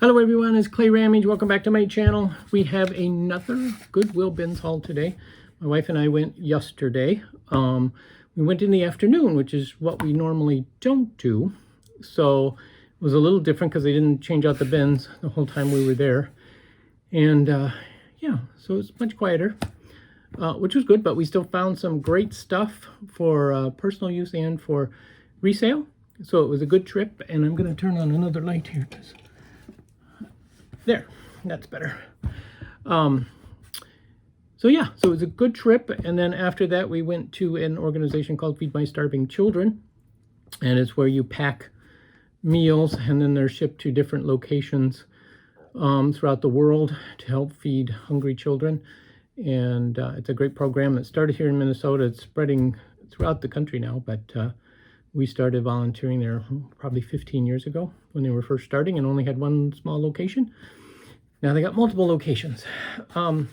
Hello everyone, it's clayrammage. Welcome back to my channel. We have another Goodwill Bins haul today. My wife and I went yesterday. We went in the afternoon, which is what we normally don't do. So it was a little different because they didn't change out the bins the whole time we were there. And yeah, so it's much quieter, which was good, but we still found some great stuff for personal use and for resale. So it was a good trip, and I'm going to turn on another light here. There, that's better. So yeah, so it was a good trip, and then after that we went to an organization called Feed My Starving Children, and it's where you pack meals and then they're shipped to different locations throughout the world to help feed hungry children. And it's a great program that started here in Minnesota. It's spreading throughout the country now, but we started volunteering there probably 15 years ago when they were first starting and only had one small location. Now they got multiple locations. So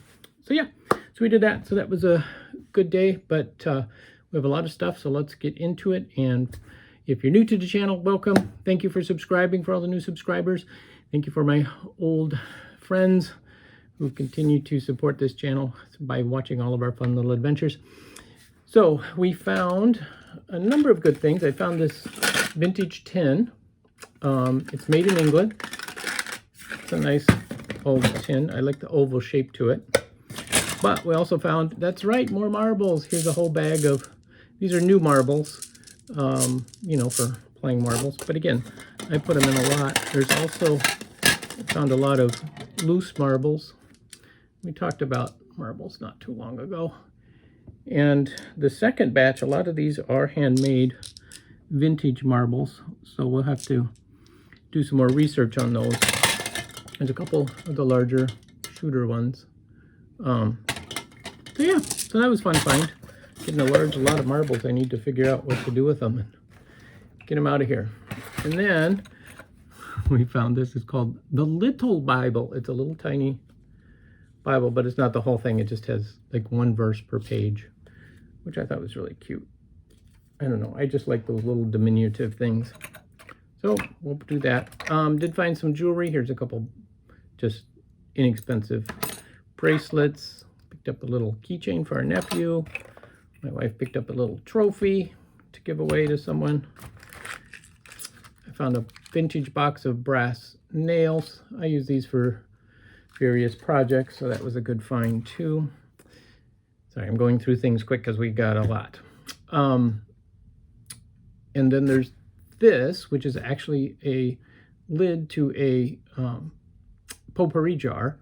yeah, so we did that. So that was a good day, but we have a lot of stuff, so let's get into it. And if you're new to the channel, welcome. Thank you for subscribing, for all the new subscribers. Thank you for my old friends who continue to support this channel by watching all of our fun little adventures. So we found a number of good things. I found this vintage tin. It's made in England. It's a nice old tin. I like the oval shape to it. But we also found, that's right, more marbles. Here's a whole bag of, these are new marbles, you know, for playing marbles. But again, I put them in a lot. There's also, I found a lot of loose marbles. We talked about marbles not too long ago. And the second batch, a lot of these are handmade vintage marbles, so we'll have to do some more research on those. There's a couple of the larger shooter ones. So yeah, so that was fun find. Getting a lot of marbles. I need to figure out what to do with them and get them out of here. And then we found this is called the Little Bible. It's a little tiny Bible, but it's not the whole thing. It just has like one verse per page, which I thought was really cute. I don't know, I just like those little diminutive things. So we'll do that. Did find some jewelry. Here's a couple just inexpensive bracelets. Picked up a little keychain for our nephew. My wife picked up a little trophy to give away to someone. I found a vintage box of brass nails. I use these for various projects, so that was a good find too. Sorry, I'm going through things quick because we got a lot. And then there's this, which is actually a lid to a potpourri jar.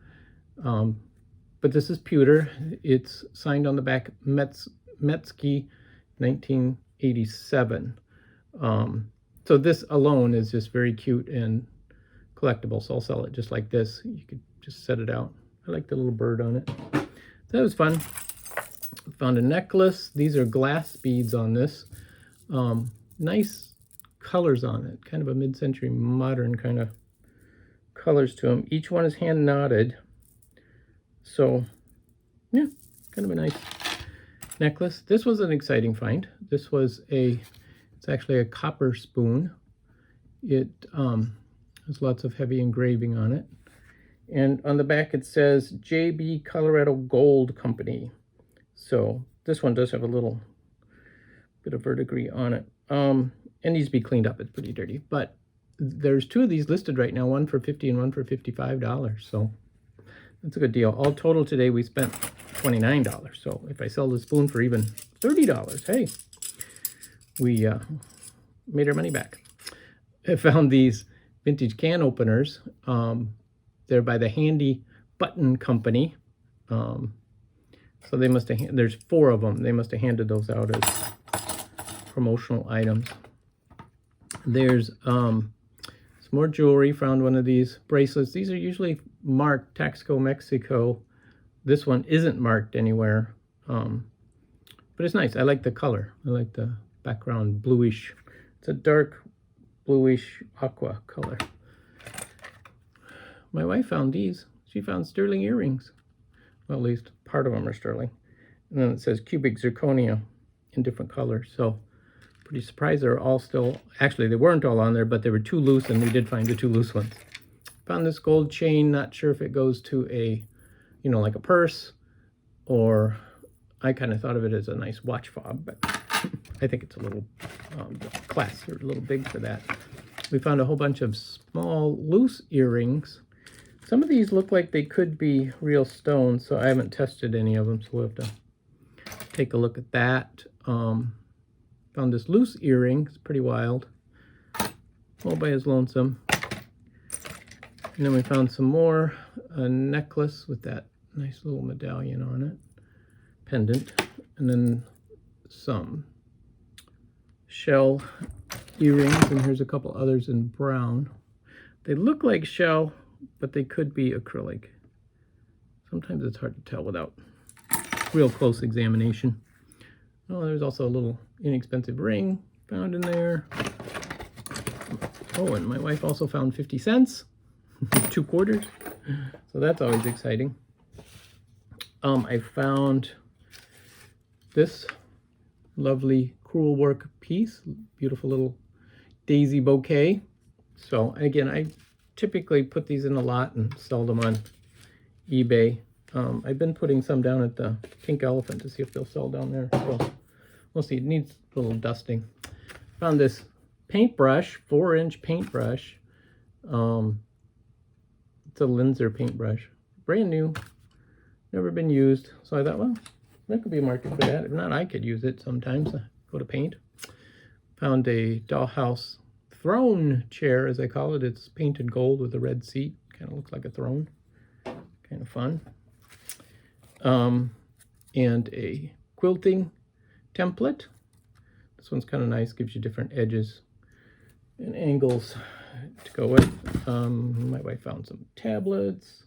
But this is pewter. It's signed on the back Metzke 1987. So this alone is just very cute and collectible, so I'll sell it just like this. You could just set it out. I like the little bird on it. So that was fun. Found a necklace. These are glass beads on this. Nice colors on it. Kind of a mid-century modern kind of colors to them. Each one is hand knotted. So yeah, kind of a nice necklace. This was an exciting find. This was it's actually a copper spoon. It has lots of heavy engraving on it. And on the back it says JB Colorado Gold Company. So this one does have a little bit of verdigris on it. It needs to be cleaned up. It's pretty dirty. But there's two of these listed right now, one for $50 and one for $55. So that's a good deal. All total today we spent $29. So if I sell the spoon for even $30, hey, we made our money back. I found these vintage can openers. They're by the Handy Button Company. So they must have, there's 4 of them. They must have handed those out as promotional items. There's some more jewelry. Found one of these bracelets. These are usually marked Taxco, Mexico. This one isn't marked anywhere. But it's nice. I like the color. I like the background bluish. It's a dark bluish aqua color. My wife found these. She found sterling earrings. Well, at least part of them are sterling. And then it says cubic zirconia in different colors. So pretty surprised they're all still, actually they weren't all on there, but they were 2 loose, and we did find the 2 loose ones. Found this gold chain, not sure if it goes to a, you know, like a purse, or I kind of thought of it as a nice watch fob, but I think it's a little classy or a little big for that. We found a whole bunch of small loose earrings. Some of these look like they could be real stones, so I haven't tested any of them, so we'll have to take a look at that. Found this loose earring. It's pretty wild. All by his lonesome. And then we found some more. A necklace with that nice little medallion on it. Pendant. And then some shell earrings. And here's a couple others in brown. They look like shell, but they could be acrylic. Sometimes it's hard to tell without real close examination. Oh, there's also a little inexpensive ring found in there. Oh, and my wife also found 50 cents, 2 quarters. So that's always exciting. I found this lovely crewel work piece, beautiful little daisy bouquet. So again, I typically put these in a lot and sell them on eBay. I've been putting some down at the Pink Elephant to see if they'll sell down there. So we'll see. It needs a little dusting. Found this paintbrush, 4-inch paintbrush. It's a Linzer paintbrush. Brand new. Never been used. So I thought, well, there could be a market for that. If not, I could use it sometimes. Go to paint. Found a dollhouse throne chair, as I call it. It's painted gold with a red seat. Kind of looks like a throne. Kind of fun. And a quilting template. This one's kind of nice. Gives you different edges and angles to go with. My wife found some tablets.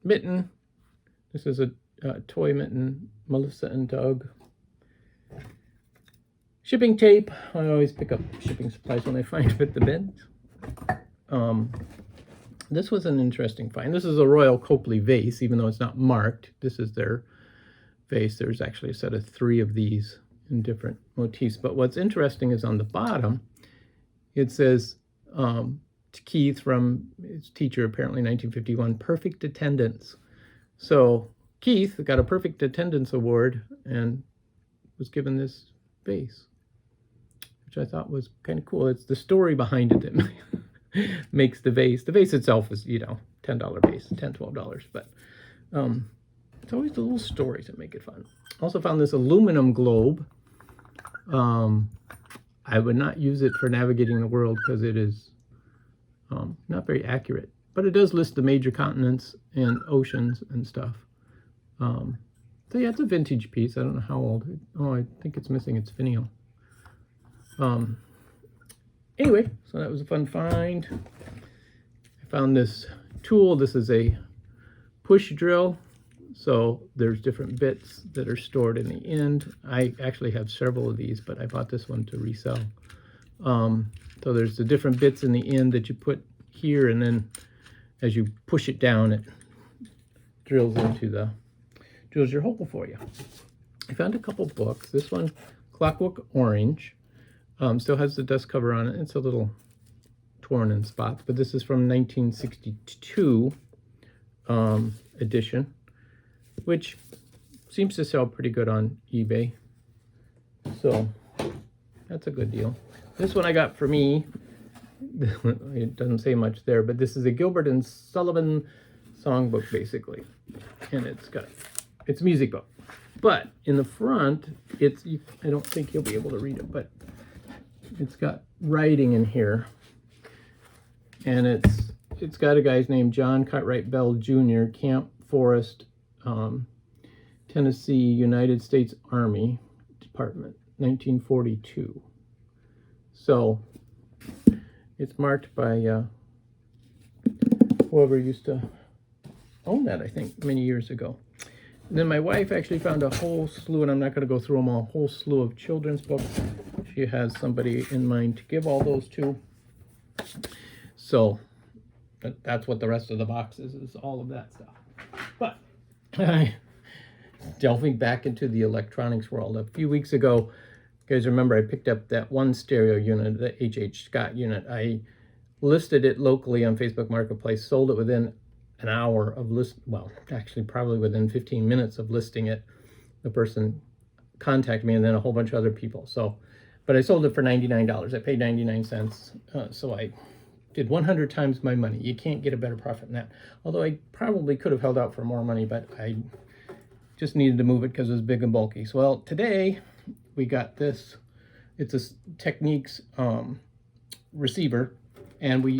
Mitten. This is a toy mitten. Melissa and Doug. Shipping tape. I always pick up shipping supplies when I find them at the bins. This was an interesting find. This is a Royal Copley vase, even though it's not marked. This is their vase. There's actually a set of 3 of these in different motifs. But what's interesting is on the bottom, it says to Keith from his teacher, apparently 1951, perfect attendance. So Keith got a perfect attendance award and was given this vase, which I thought was kind of cool. It's the story behind it that makes the vase. The vase itself is, you know, $10 vase, $10, $12, but it's always the little stories that make it fun. Also found this aluminum globe. I would not use it for navigating the world because it is not very accurate, but it does list the major continents and oceans and stuff. So yeah, it's a vintage piece. I don't know how old. Oh, I think it's missing its finial. Anyway, so that was a fun find. I found this tool. This is a push drill. So there's different bits that are stored in the end. I actually have several of these, but I bought this one to resell. So there's the different bits in the end that you put here, and then as you push it down, it drills your hole for you. I found a couple books. This one, Clockwork Orange. Still has the dust cover on it. It's a little torn in spots, but this is from 1962 edition, which seems to sell pretty good on eBay. So that's a good deal. This one I got for me. It doesn't say much there, but this is a Gilbert and Sullivan songbook, basically. And it's a music book. But in the front, I don't think you'll be able to read it, but it's got writing in here. And it's got a guy's name, John Cartwright Bell Jr., Camp Forest, Tennessee, United States Army Department, 1942. So it's marked by whoever used to own that, I think, many years ago. And then my wife actually found a whole slew, and I'm not going to go through them all, a whole slew of children's books. She has somebody in mind to give all those to. So that's what the rest of the box is all of that stuff. But delving back into the electronics world, a few weeks ago, You guys remember I picked up that one stereo unit, the H.H. Scott unit. I listed it locally on Facebook Marketplace, sold it within an hour of well, actually probably within 15 minutes of listing it. The person contacted me, and then a whole bunch of other people. So, but I sold it for $99. I paid 99 cents. So I did 100 times my money. You can't get a better profit than that. Although I probably could have held out for more money, but I just needed to move it because it was big and bulky. So, well, today we got this. It's a Techniques receiver. And we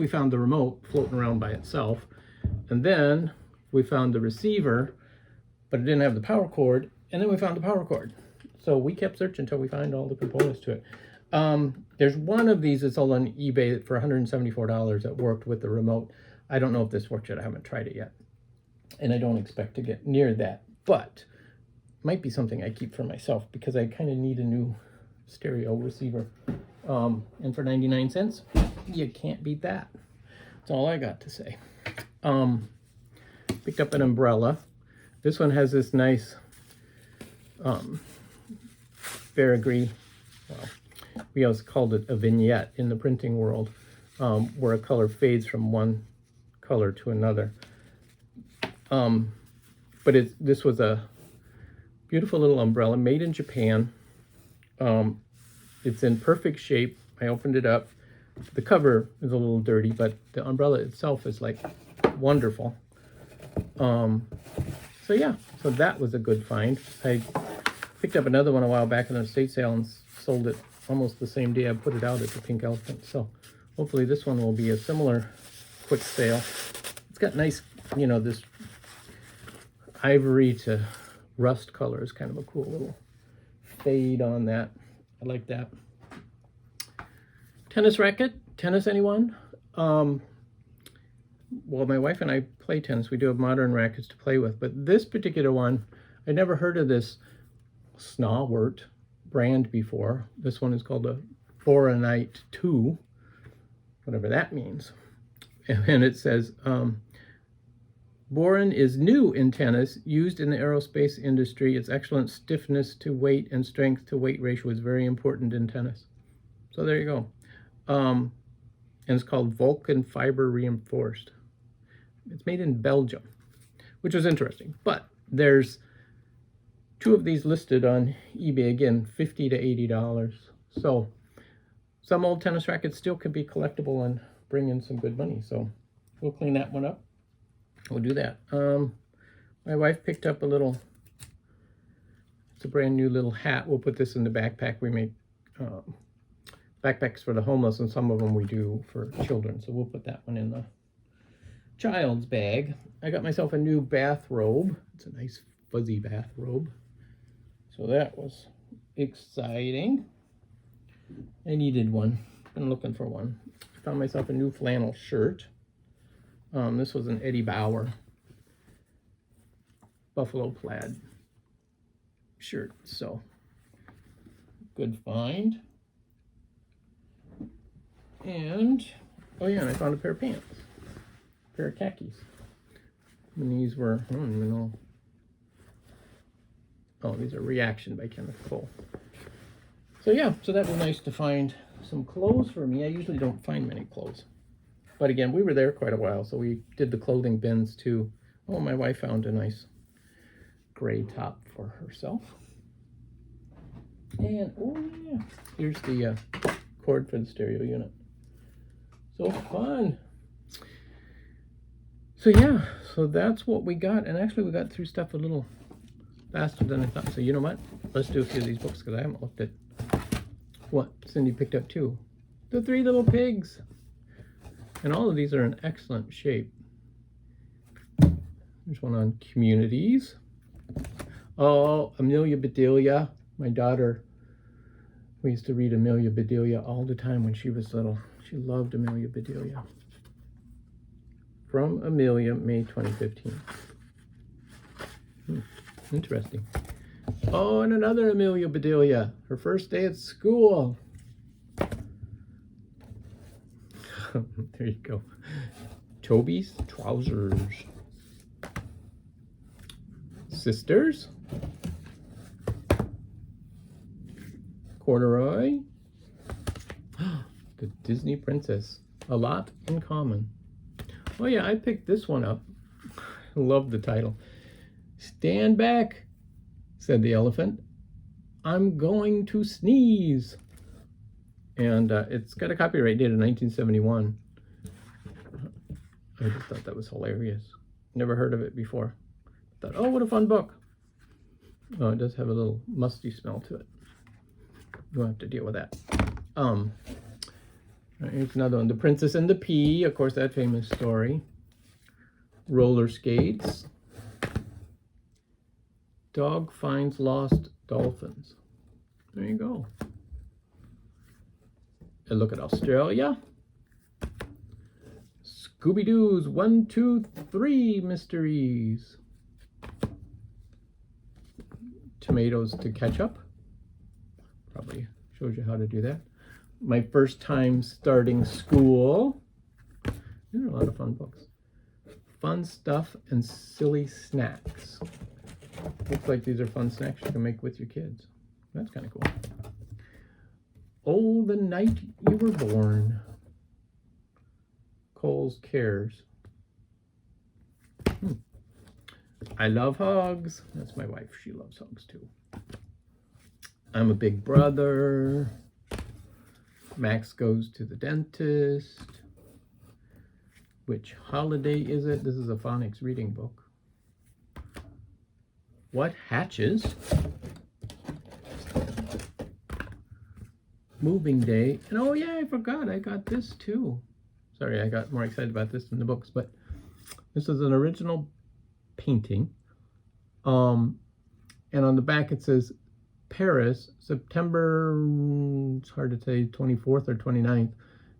found the remote floating around by itself. And then we found the receiver, but it didn't have the power cord. And then we found the power cord. So we kept searching until we find all the components to it. There's one of these that's sold on eBay for $174 that worked with the remote. I don't know if this works yet. I haven't tried it yet. And I don't expect to get near that. But it might be something I keep for myself because I kind of need a new stereo receiver. And for 99 cents, you can't beat that. That's all I got to say. Picked up an umbrella. This one has this nice filigree, well, we always called it a vignette in the printing world, where a color fades from one color to another. But this was a beautiful little umbrella made in Japan. It's in perfect shape. I opened it up. The cover is a little dirty, but the umbrella itself is like wonderful. So yeah, so that was a good find. I picked up another one a while back in an estate sale and sold it almost the same day I put it out at the Pink Elephant. So hopefully this one will be a similar quick sale. It's got nice, you know, this ivory to rust color is kind of a cool little fade on that. I like that. Tennis racket. Tennis, anyone? Well, my wife and I play tennis. We do have modern rackets to play with, but this particular one, I never heard of this Snawwort brand before. This one is called a Boronite 2, whatever that means. And it says, boron is new in tennis, used in the aerospace industry. Its excellent stiffness to weight and strength to weight ratio is very important in tennis. So there you go. And it's called Vulcan Fiber Reinforced. It's made in Belgium, which was interesting. But there's two of these listed on eBay, again, $50 to $80. So some old tennis rackets still could be collectible and bring in some good money. So we'll clean that one up. We'll do that. My wife picked up a little, it's a brand new little hat. We'll put this in the backpack. We make backpacks for the homeless, and some of them we do for children. So we'll put that one in the child's bag. I got myself a new bathrobe. It's a nice fuzzy bathrobe. So that was exciting. I needed one. Been looking for one. I found myself a new flannel shirt. This was an Eddie Bauer buffalo plaid shirt. So good find. And oh yeah, and I found a pair of pants, a pair of khakis. And these were, I don't even know. Oh, these are Reaction by Kenneth Cole. So yeah, so that was nice to find some clothes for me. I usually don't find many clothes. But again, we were there quite a while, so we did the clothing bins too. Oh, my wife found a nice gray top for herself. And oh yeah, here's the cord for the stereo unit. So fun. So yeah, so that's what we got. And actually we got through stuff a little faster than I thought. So you know what? Let's do a few of these books because I haven't looked at what Cindy picked up too. The Three Little Pigs. And all of these are in excellent shape. There's one on communities. Oh, Amelia Bedelia. My daughter, we used to read Amelia Bedelia all the time when she was little. She loved Amelia Bedelia. From Amelia, May 2015. Interesting. Oh, and another Amelia Bedelia. Her first day at school. There you go. Toby's Trousers. Sisters. corduroy. The Disney Princess. A lot in common. Oh yeah, I picked this one up. Love the title. Stand back, said the elephant. I'm going to sneeze. And it's got a copyright date of 1971. I just thought that was hilarious. Never heard of it before. Thought, oh, what a fun book. Oh, it does have a little musty smell to it. You won't have to deal with that. Here's another one. The Princess and the Pea. Of course, that famous story. Roller skates. Dog finds lost dolphins. There you go. And look at Australia. Scooby-Doo's 1, 2, 3 mysteries. Tomatoes to ketchup. Probably shows you how to do that. My first time starting school. These are a lot of fun books. Fun stuff and silly snacks. Looks like these are fun snacks you can make with your kids. That's kind of cool. Oh, the night you were born. Cole's Cares. I love hugs. That's my wife. She loves hugs too. I'm a big brother. Max goes to the dentist. Which holiday is it? This is a phonics reading book. What hatches? Moving day. And oh yeah, I forgot. I got this too. Sorry, I got more excited about this than the books, but this is an original painting. And on the back it says Paris, September, it's hard to say, 24th or 29th,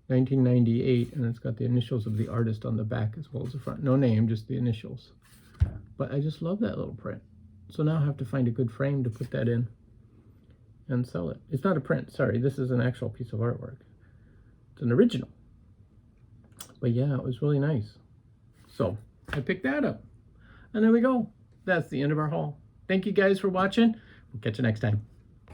1998, and it's got the initials of the artist on the back as well as the front. No name, just the initials. But I just love that little print. So now I have to find a good frame to put that in and sell it. It's not a print, sorry, this is an actual piece of artwork. It's an original. But yeah, it was really nice. So I picked that up. And there we go. That's the end of our haul. Thank you guys for watching. We'll catch you next time.